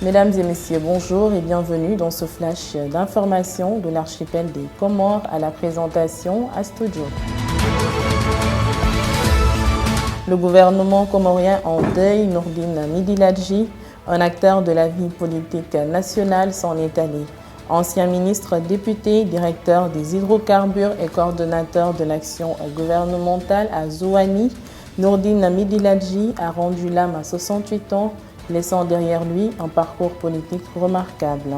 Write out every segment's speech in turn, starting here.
Mesdames et messieurs, bonjour et bienvenue dans ce flash d'information de l'archipel des Comores à la présentation à Studio. Le gouvernement comorien en deuil, Nourdine Midiladji, un acteur de la vie politique nationale, s'en est allé. Ancien ministre, député, directeur des hydrocarbures et coordonnateur de l'action gouvernementale à Zouani, Nourdine Midiladji a rendu l'âme à 68 ans, laissant derrière lui un parcours politique remarquable.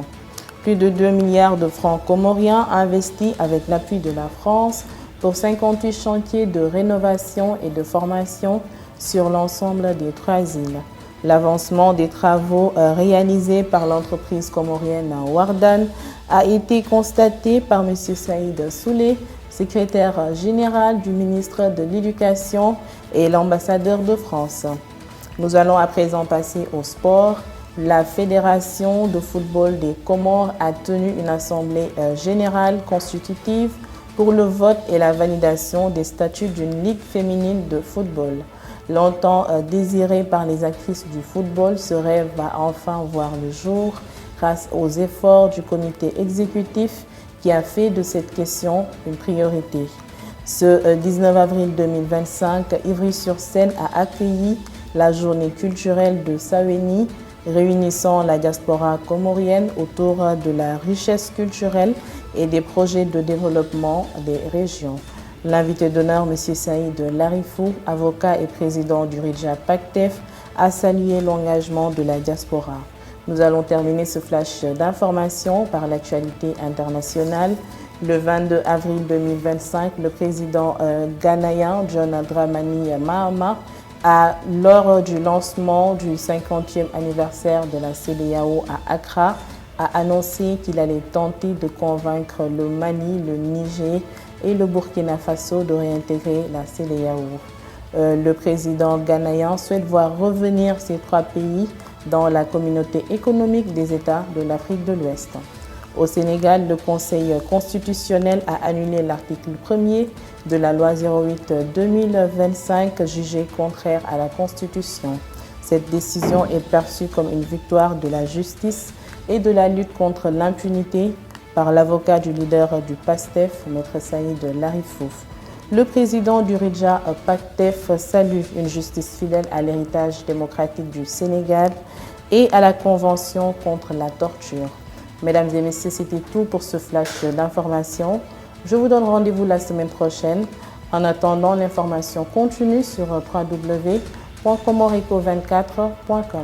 Plus de 2 milliards de francs comoriens investis avec l'appui de la France pour 58 chantiers de rénovation et de formation sur l'ensemble des 3 îles. L'avancement des travaux réalisés par l'entreprise comorienne Wardan a été constaté par M. Saïd Soulé, secrétaire général du ministre de l'Éducation et l'ambassadeur de France. Nous allons à présent passer au sport. La Fédération de football des Comores a tenu une assemblée générale constitutive pour le vote et la validation des statuts d'une ligue féminine de football. Longtemps désiré par les actrices du football, ce rêve va enfin voir le jour grâce aux efforts du comité exécutif qui a fait de cette question une priorité. Ce 19 avril 2025, Ivry-sur-Seine a accueilli la journée culturelle de Saweni, réunissant la diaspora comorienne autour de la richesse culturelle et des projets de développement des régions. L'invité d'honneur, M. Saïd Larifou, avocat et président du RIDJA PACTEF, a salué l'engagement de la diaspora. Nous allons terminer ce flash d'information par l'actualité internationale. Le 22 avril 2025, le président ghanéen John Dramani Mahama, lors du lancement du 50e anniversaire de la CEDEAO à Accra, a annoncé qu'il allait tenter de convaincre le Mali, le Niger et le Burkina Faso de réintégrer la CEDEAO. Le président ghanéen souhaite voir revenir ces 3 pays dans la communauté économique des États de l'Afrique de l'Ouest. Au Sénégal, le Conseil constitutionnel a annulé l'article 1er de la loi 08-2025 jugée contraire à la Constitution. Cette décision est perçue comme une victoire de la justice et de la lutte contre l'impunité par l'avocat du leader du PASTEF, M. Saïd Larifou. Le président du RIDJA PACTEF salue une justice fidèle à l'héritage démocratique du Sénégal et à la Convention contre la torture. Mesdames et messieurs, c'était tout pour ce flash d'information. Je vous donne rendez-vous la semaine prochaine. En attendant, l'information continue sur www.comorico24.com.